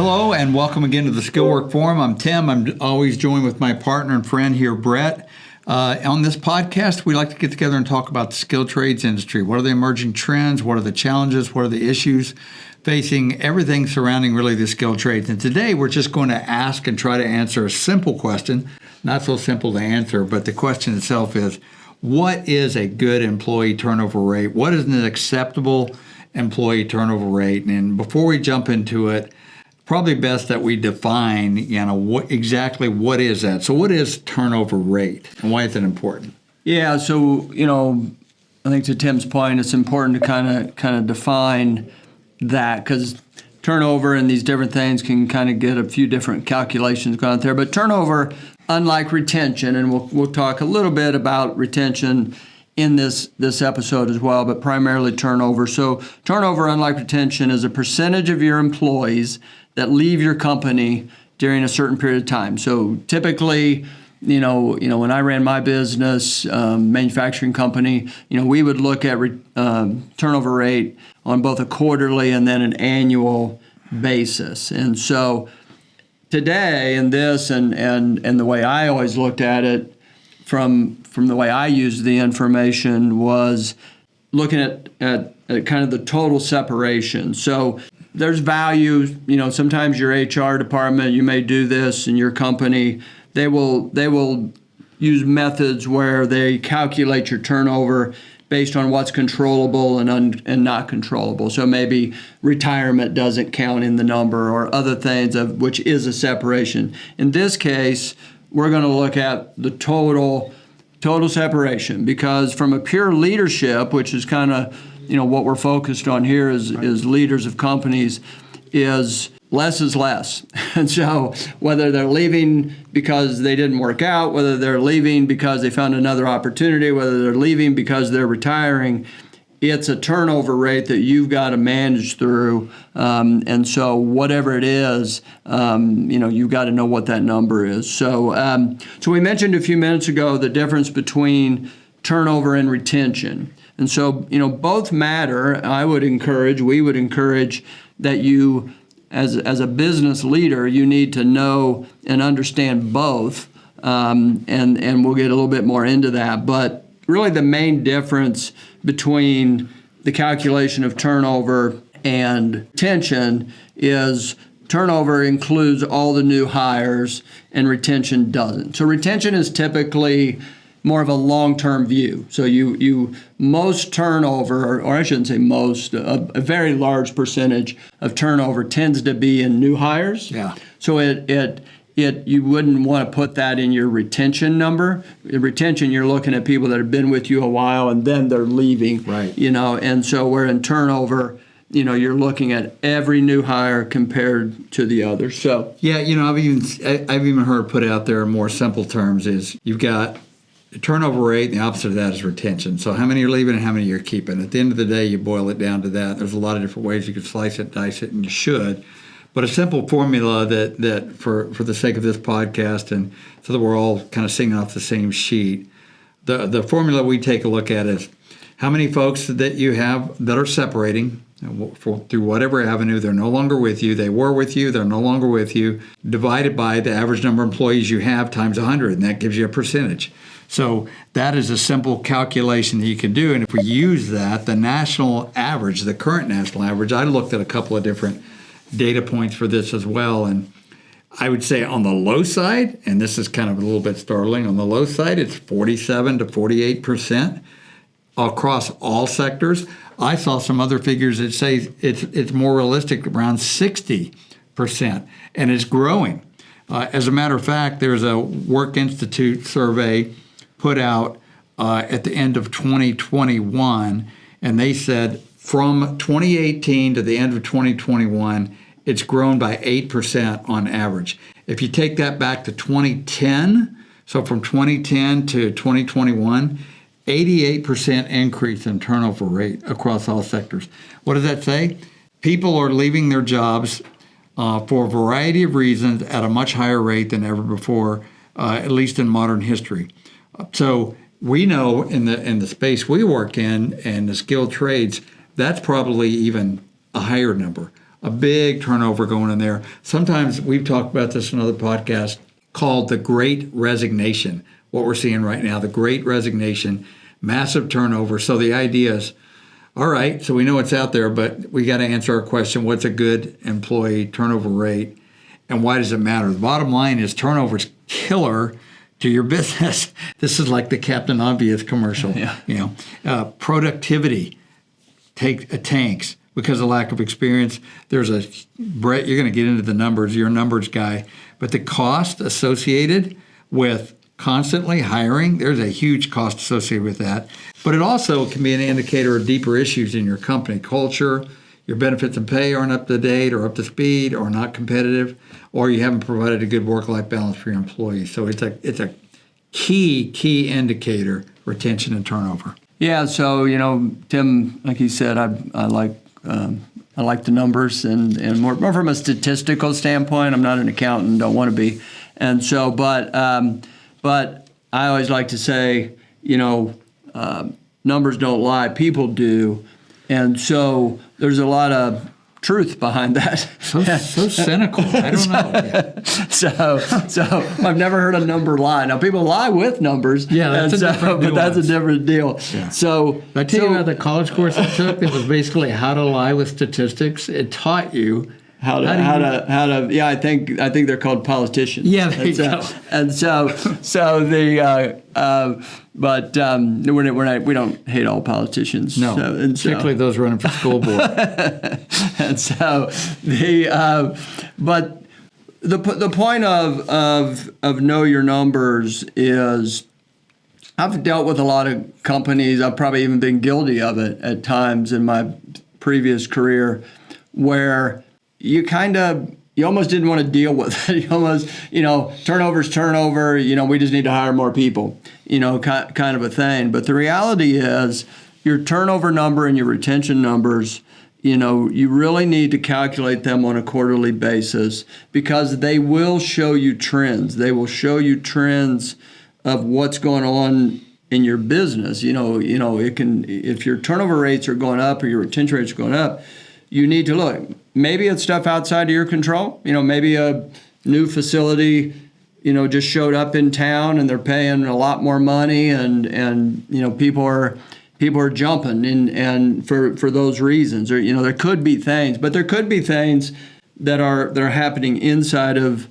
Hello and welcome again to the Skillwork Forum. I'm Tim. I'm always joined with my partner and friend here, Brett. On this podcast, we like to get together and talk about the skilled trades industry. What are the emerging trends? What are the challenges? What are the issues facing everything surrounding really the skilled trades? And today we're just going to ask and try to answer a simple question, not so simple to answer, but the question itself is, what is a good employee turnover rate? What is an acceptable employee turnover rate? And before we jump into it, probably best that we define, exactly what is that. So what is turnover rate and why is it important? Yeah, so, I think to Tim's point, it's important to kind of define that because turnover and these different things can kind of get a few different calculations going out there. But turnover, unlike retention, and we'll talk a little bit about retention in this episode as well, but primarily turnover. So turnover, unlike retention, is a percentage of your employees that leave your company during a certain period of time. So typically, when I ran my business, manufacturing company, we would look at turnover rate on both a quarterly and then an annual basis. And so today in this and the way I always looked at it from the way I used the information was looking at kind of the total separation. So there's value, sometimes your HR department, you may do this in your company. They will use methods where they calculate your turnover based on what's controllable and not controllable. So maybe retirement doesn't count in the number or other things which is a separation. In this case, we're going to look at the total separation because from a pure leadership, which is kind of what we're focused on here is leaders of companies, is less is less. And so whether they're leaving because they didn't work out, whether they're leaving because they found another opportunity, whether they're leaving because they're retiring, it's a turnover rate that you've got to manage through. And so whatever it is, you've got to know what that number is. So we mentioned a few minutes ago the difference between turnover and retention. And so, both matter. We would encourage that you, as a business leader, you need to know and understand both. And we'll get a little bit more into that. But really the main difference between the calculation of turnover and retention is turnover includes all the new hires and retention doesn't. So retention is typically more of a long-term view. So most turnover, or I shouldn't say most, a very large percentage of turnover tends to be in new hires. Yeah. So you wouldn't want to put that in your retention number. In retention, you're looking at people that have been with you a while and then they're leaving. Right. And so where in turnover, you're looking at every new hire compared to the others. So yeah, I've even heard put out there in more simple terms is you've got the turnover rate, and the opposite of that is retention. So how many are leaving and how many you're keeping. At the end of the day, you boil it down to that. There's a lot of different ways you could slice it, dice it, and you should. But a simple formula that for the sake of this podcast and so that we're all kind of singing off the same sheet, the formula we take a look at is how many folks that you have that are separating through whatever avenue. They're no longer with you. They were with you. They're no longer with you. Divided by the average number of employees you have times 100, and that gives you a percentage. So that is a simple calculation that you can do. And if we use that, the national average, the current national average, I looked at a couple of different data points for this as well. And I would say on the low side, and this is kind of a little bit startling, on the low side, it's 47 to 48% across all sectors. I saw some other figures that say it's more realistic, around 60%, and it's growing. As a matter of fact, there's a Work Institute survey put out at the end of 2021, and they said from 2018 to the end of 2021, it's grown by 8% on average. If you take that back to 2010, so from 2010 to 2021, 88% increase in turnover rate across all sectors. What does that say? People are leaving their jobs for a variety of reasons at a much higher rate than ever before, at least in modern history. So we know in the space we work in and the skilled trades, that's probably even a higher number. a big turnover going in there. Sometimes we've talked about this in other podcasts called the Great Resignation. What we're seeing right now, the Great Resignation, massive turnover. So the idea is, all right, so we know it's out there, but we got to answer our question, what's a good employee turnover rate and why does it matter? The bottom line is turnover's killer to your business. This is like the Captain Obvious commercial. Yeah. Productivity tanks because of lack of experience. Brett, you're going to get into the numbers. You're a numbers guy. But the cost associated with constantly hiring, there's a huge cost associated with that. But it also can be an indicator of deeper issues in your company culture. Your benefits and pay aren't up to date or up to speed or not competitive, or you haven't provided a good work-life balance for your employees. So it's a key indicator, retention and turnover. Yeah, so Tim, like you said, I like the numbers and more from a statistical standpoint. I'm not an accountant, don't want to be, and so but I always like to say, numbers don't lie, people do, and so there's a lot of truth behind that. So cynical. I don't know. So I've never heard a number lie. Now people lie with numbers. Yeah, that's a different but that's a different deal. Yeah. So Did I tell you about the college course I took? It was basically how to lie with statistics. It taught you how to. Yeah, I think they're called politicians. Yeah, there you go. And so the. But we don't hate all politicians. No, particularly those running for school board. And so but the point of know your numbers is, I've dealt with a lot of companies. I've probably even been guilty of it at times in my previous career, where you almost didn't want to deal with it. You almost, turnover's turnover, we just need to hire more people, kind of a thing. But the reality is your turnover number and your retention numbers, you really need to calculate them on a quarterly basis, because they will show you trends. They will show you trends of what's going on in your business. It can, if your turnover rates are going up or your retention rates are going up, you need to look. Maybe it's stuff outside of your control. Maybe a new facility, just showed up in town and they're paying a lot more money, and people are jumping and for those reasons. Or there could be things, but there could be things that are happening inside of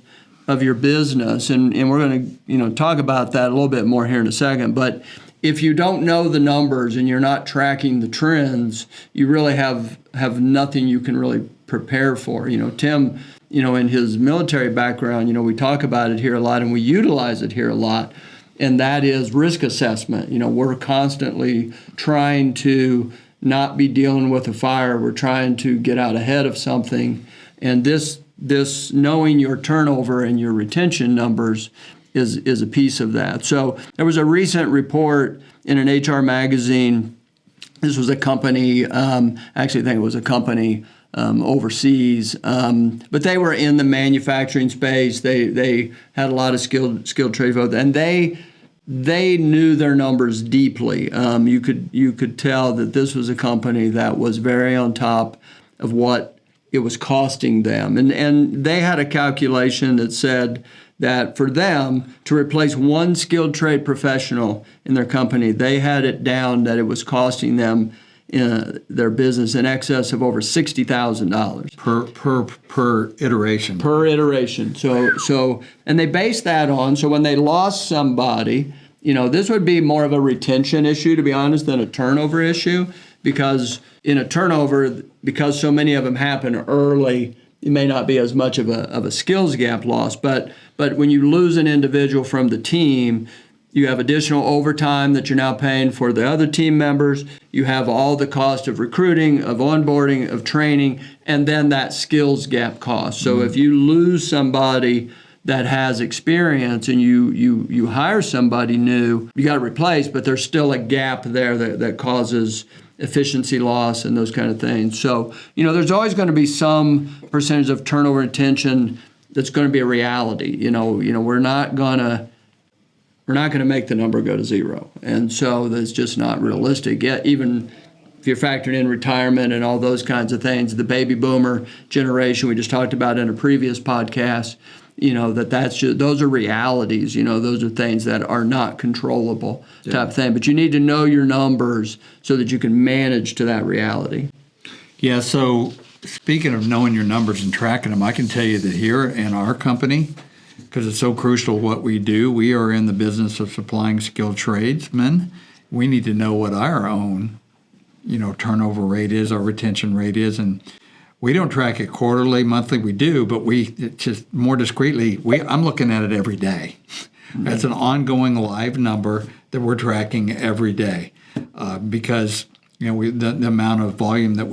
your business, and we're going to talk about that a little bit more here in a second. But if you don't know the numbers and you're not tracking the trends, you really have nothing you can really prepare for. Tim, in his military background, we talk about it here a lot and we utilize it here a lot, and that is risk assessment. We're constantly trying to not be dealing with a fire. We're trying to get out ahead of something, and this knowing your turnover and your retention numbers is a piece of that. So there was a recent report in an HR magazine. This was a company, actually I think it was a company overseas, but they were in the manufacturing space. They had a lot of skilled trade folks, and they knew their numbers deeply. You could tell that this was a company that was very on top of what it was costing them, and they had a calculation that said that for them to replace one skilled trade professional in their company, they had it down that it was costing them their business in excess of over $60,000 per iteration. Per iteration. So and they based that on, so when they lost somebody, this would be more of a retention issue, to be honest, than a turnover issue, because in a turnover, because so many of them happen early, it may not be as much of a skills gap loss, but when you lose an individual from the team, you have additional overtime that you're now paying for the other team members. You have all the cost of recruiting, of onboarding, of training, and then that skills gap cost. So if you lose somebody that has experience and you hire somebody new, you got to replace, but there's still a gap there that causes efficiency loss and those kind of things. So, there's always going to be some percentage of turnover retention that's going to be a reality. We're not going to make the number go to zero. And so that's just not realistic. Yet, even if you're factoring in retirement and all those kinds of things, the baby boomer generation we just talked about in a previous podcast, that's just, those are realities, those are things that are not controllable type thing. But you need to know your numbers so that you can manage to that reality. Yeah, so speaking of knowing your numbers and tracking them, I can tell you that here in our company, because it's so crucial what we do, we are in the business of supplying skilled tradesmen. We need to know what our own, turnover rate is, our retention rate is, and we don't track it quarterly, monthly. We do, but we just more discreetly. I'm looking at it every day. That's an ongoing live number that we're tracking every day, because the amount of volume that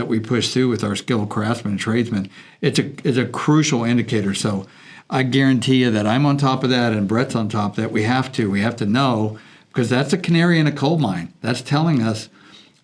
we push through with our skilled craftsmen and tradesmen, it's a crucial indicator. So I guarantee you that I'm on top of that, and Brett's on top of that. We have to know, because that's a canary in a coal mine. That's telling us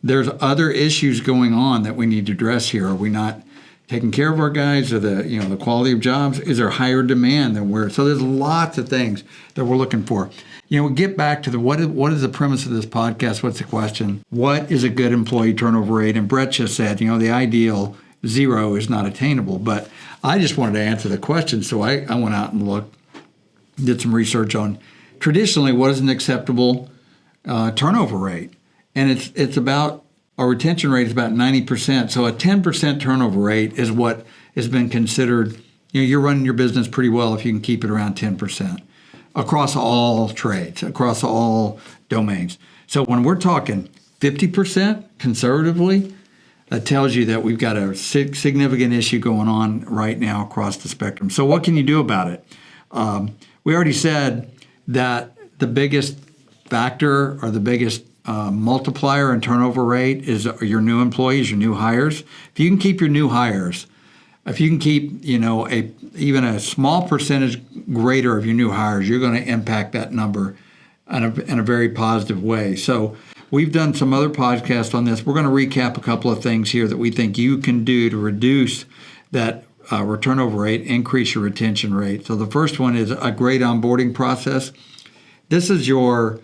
there's other issues going on that we need to address here. Are we not taking care of our guys? Or the quality of jobs? Is there higher demand than we're? So there's lots of things that we're looking for. We get back to what is the premise of this podcast? What's the question? What is a good employee turnover rate? And Brett just said, the ideal 0 is not attainable. But I just wanted to answer the question, so I went out and did some research on traditionally what is an acceptable turnover rate. And it's about, our retention rate is about 90%. So a 10% turnover rate is what has been considered, you're running your business pretty well if you can keep it around 10% across all trades, across all domains. So when we're talking 50% conservatively, that tells you that we've got a significant issue going on right now across the spectrum. So what can you do about it? We already said that the biggest factor or the biggest multiplier in turnover rate is your new employees, your new hires. If you can keep your new hires, if you can keep even a small percentage greater of your new hires, you're going to impact that number in a very positive way. So we've done some other podcasts on this. We're going to recap a couple of things here that we think you can do to reduce that turnover rate, increase your retention rate. So the first one is a great onboarding process. This is your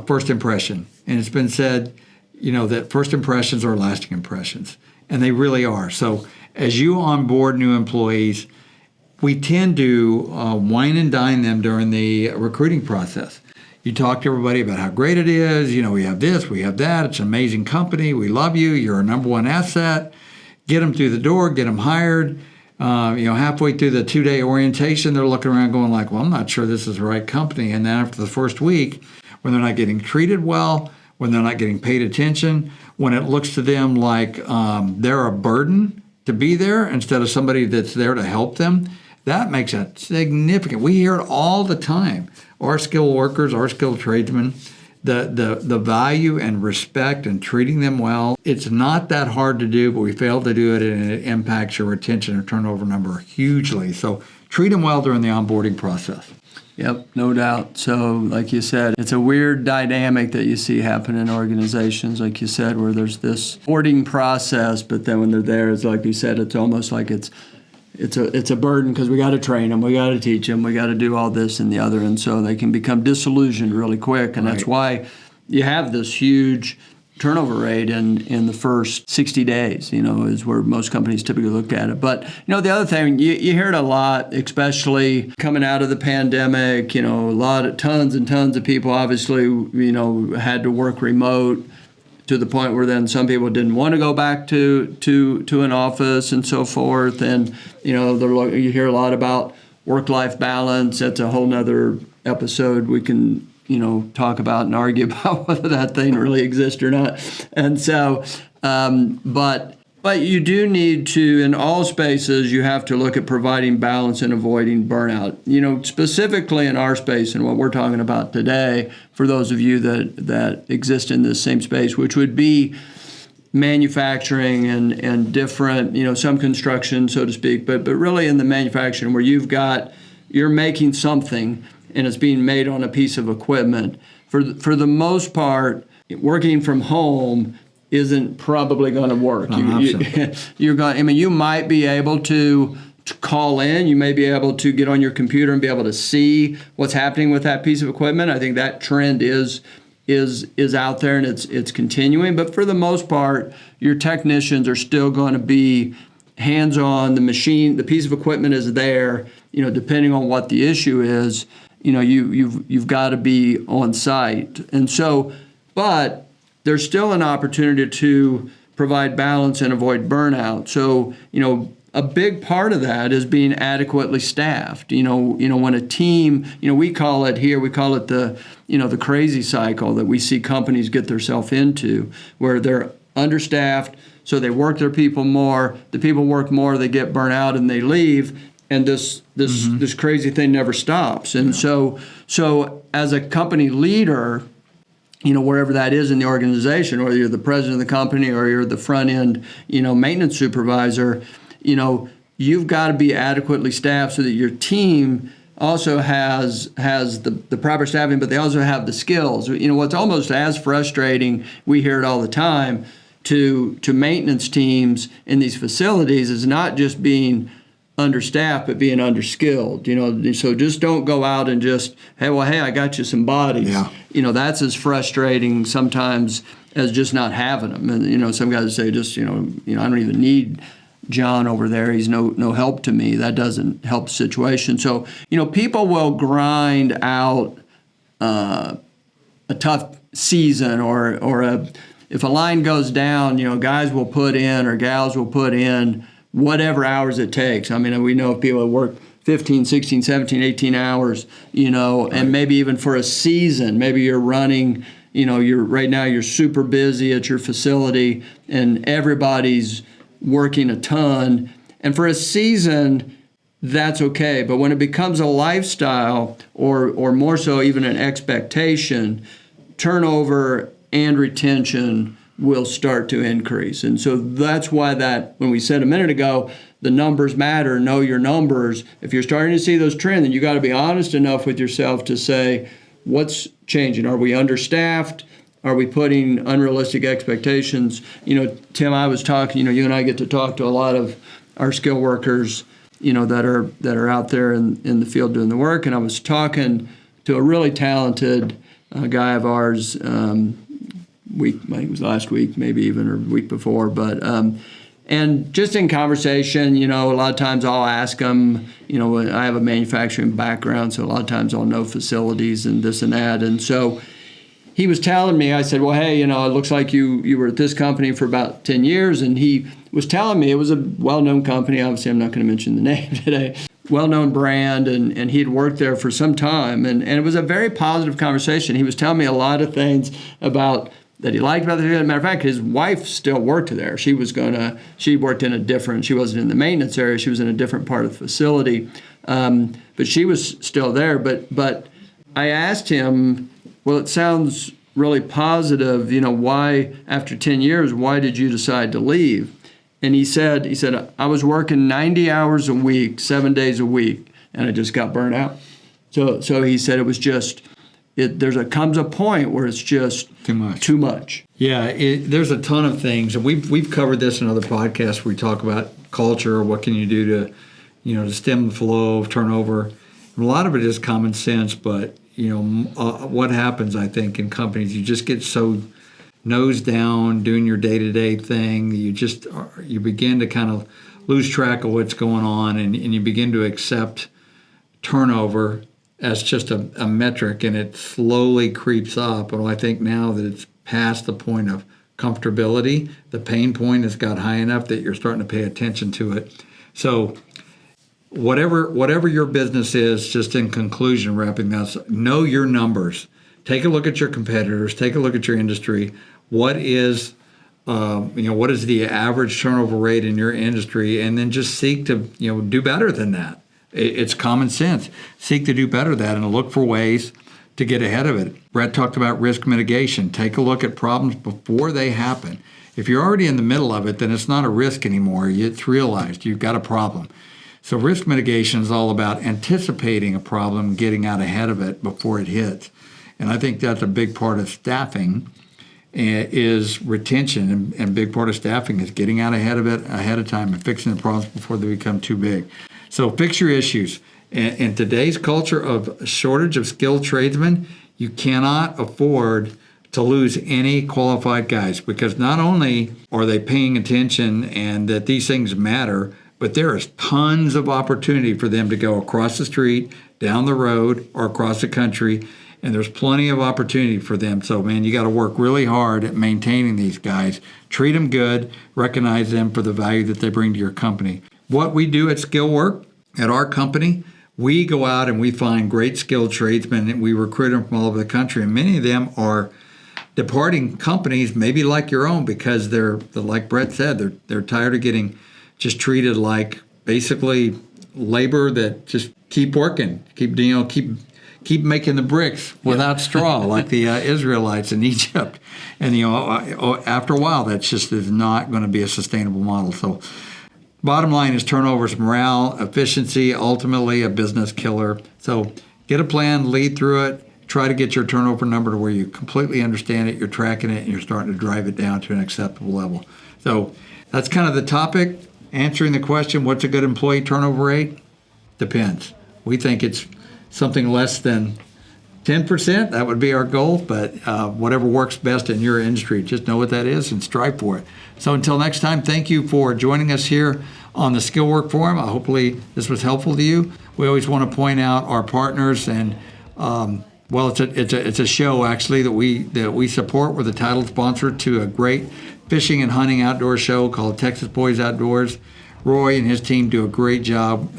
first impression. And it's been said, that first impressions are lasting impressions. And they really are. So as you onboard new employees, we tend to wine and dine them during the recruiting process. You talk to everybody about how great it is. We have this, we have that. It's an amazing company. We love you. You're our number one asset. Get them through the door, get them hired. Halfway through the 2-day orientation, they're looking around going like, well, I'm not sure this is the right company. And then after the first week, when they're not getting treated well, when they're not getting paid attention, when it looks to them like they're a burden to be there instead of somebody that's there to help them, that makes it significant. We hear it all the time. Our skilled workers, our skilled tradesmen, the value and respect and treating them well, it's not that hard to do, but we fail to do it, and it impacts your retention and turnover number hugely. So treat them well during the onboarding process. Yep, no doubt. So like you said, it's a weird dynamic that you see happen in organizations, like you said, where there's this boarding process, but then when they're there, it's like you said, it's almost like it's a burden because we got to train them, we got to teach them, we got to do all this and the other, and so they can become disillusioned really quick, and that's why you have this huge turnover rate in the first 60 days, is where most companies typically look at it. But, the other thing, you hear it a lot, especially coming out of the pandemic, tons and tons of people obviously, had to work remote to the point where then some people didn't want to go back to an office and so forth. And, you hear a lot about work-life balance. That's a whole nother episode we can talk about and argue about whether that thing really exists or not. And so, but you do need to, in all spaces, you have to look at providing balance and avoiding burnout. Specifically in our space and what we're talking about today, for those of you that exist in this same space, which would be manufacturing and different, some construction, so to speak, but really in the manufacturing where you're making something and it's being made on a piece of equipment. For the most part, working from home isn't probably going to work. You might be able to call in. You may be able to get on your computer and be able to see what's happening with that piece of equipment. I think that trend is is out there and it's continuing. But for the most part, your technicians are still going to be hands-on. The machine, the piece of equipment is there. Depending on what the issue is, you've got to be on site. And so, but there's still an opportunity to provide balance and avoid burnout. So, a big part of that is being adequately staffed. When a team, we call it the crazy cycle that we see companies get themselves into, where they're understaffed, so they work their people more. The people work more, they get burnt out, and they leave. And this crazy thing never stops. And so as a company leader, wherever that is in the organization, whether you're the president of the company or you're the front end, maintenance supervisor, you've got to be adequately staffed so that your team also has the proper staffing, but they also have the skills. What's almost as frustrating, we hear it all the time, to maintenance teams in these facilities is not just being understaffed, but being underskilled. So just don't go out and just, hey, I got you some bodies. Yeah. That's as frustrating sometimes as just not having them. And some guys say, just I don't even need John over there. He's no help to me. That doesn't help the situation. So people will grind out a tough season or if a line goes down, guys will put in or gals will put in whatever hours it takes. I mean, we know people work 15, 16, 17, 18 hours, and maybe even for a season, maybe you're running, right now you're super busy at your facility and everybody's working a ton. And for a season, that's okay. But when it becomes a lifestyle or more so even an expectation, turnover and retention will start to increase. And so that's why that, when we said a minute ago, the numbers matter, know your numbers. If you're starting to see those trends, then you got to be honest enough with yourself to say, what's changing? Are we understaffed? Are we putting unrealistic expectations? Tim, I was talking, you and I get to talk to a lot of our skill workers, that are out there in the field doing the work. And I was talking to a really talented guy of ours, I think it was last week, maybe even, or week before, but and just in conversation, a lot of times I'll ask them, I have a manufacturing background, so a lot of times I'll know facilities and this and that. And so he was telling me, I said, well, hey, it looks like you were at this company for about 10 years. And he was telling me it was a well-known company. Obviously, I'm not going to mention the name today. Well-known brand, and he'd worked there for some time. And it was a very positive conversation. He was telling me a lot of things that he liked about it. As a matter of fact, his wife still worked there. She worked she wasn't in the maintenance area. She was in a different part of the facility. But she was still there. But I asked him, well, it sounds really positive. Why, after 10 years, why did you decide to leave? And he said, I was working 90 hours a week, 7 days a week, and I just got burnt out. So he said it was just, comes a point where it's just too much. Yeah, there's a ton of things, and we've covered this in other podcasts where we talk about culture. What can you do to stem the flow of turnover? And a lot of it is common sense, but what happens, I think, in companies, you just get so nose down doing your day-to-day thing. You begin to kind of lose track of what's going on, and you begin to accept turnover as just a metric, and it slowly creeps up. And I think now that it's past the point of comfortability, the pain point has got high enough that you're starting to pay attention to it. So whatever your business is, just in conclusion, wrapping this, know your numbers. Take a look at your competitors. Take a look at your industry. What is the average turnover rate in your industry, and then just seek to do better than that. It's common sense. Seek to do better than that and look for ways to get ahead of it. Brett talked about risk mitigation. Take a look at problems before they happen. If you're already in the middle of it, then it's not a risk anymore. It's realized you've got a problem. So risk mitigation is all about anticipating a problem, getting out ahead of it before it hits. And I think that's a big part of staffing is retention, and a big part of staffing is getting out ahead of it ahead of time and fixing the problems before they become too big. So fix your issues. In today's culture of shortage of skilled tradesmen, you cannot afford to lose any qualified guys, because not only are they paying attention and that these things matter, but there is tons of opportunity for them to go across the street, down the road, or across the country, and there's plenty of opportunity for them. So, man, you got to work really hard at maintaining these guys. Treat them good, recognize them for the value that they bring to your company. What we do at Skillwork, at our company, we go out and we find great skilled tradesmen, and we recruit them from all over the country, and many of them are departing companies, maybe like your own, because they're like Brett said, they're tired of getting just treated like basically labor that just keep working, keep making the bricks without straw, like the Israelites in Egypt. And after a while, that just is not going to be a sustainable model. So, bottom line is turnover is morale, efficiency, ultimately a business killer. So, get a plan, lead through it. Try to get your turnover number to where you completely understand it, you're tracking it, and you're starting to drive it down to an acceptable level. So that's kind of the topic. Answering the question, what's a good employee turnover rate? Depends. We think it's something less than 10%. That would be our goal, but whatever works best in your industry, just know what that is and strive for it. So until next time, thank you for joining us here on the Skillwork Forum. Hopefully this was helpful to you. We always want to point out our partners and well, it's a show actually that we support. We're the title sponsor to a great fishing and hunting outdoor show called Texas Boys Outdoors. Roy and his team do a great job.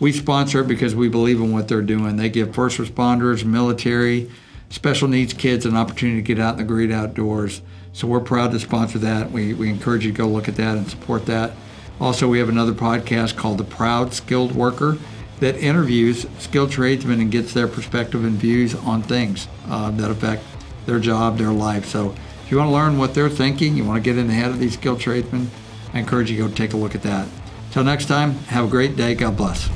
We sponsor it because we believe in what they're doing. They give first responders, military, special needs kids an opportunity to get out in the great outdoors. So we're proud to sponsor that. We encourage you to go look at that and support that. Also, we have another podcast called The Proud Skilled Worker that interviews skilled tradesmen and gets their perspective and views on things that affect their job, their life. So if you want to learn what they're thinking, you want to get in the head of these skilled tradesmen, I encourage you to go take a look at that. Till next time, have a great day. God bless.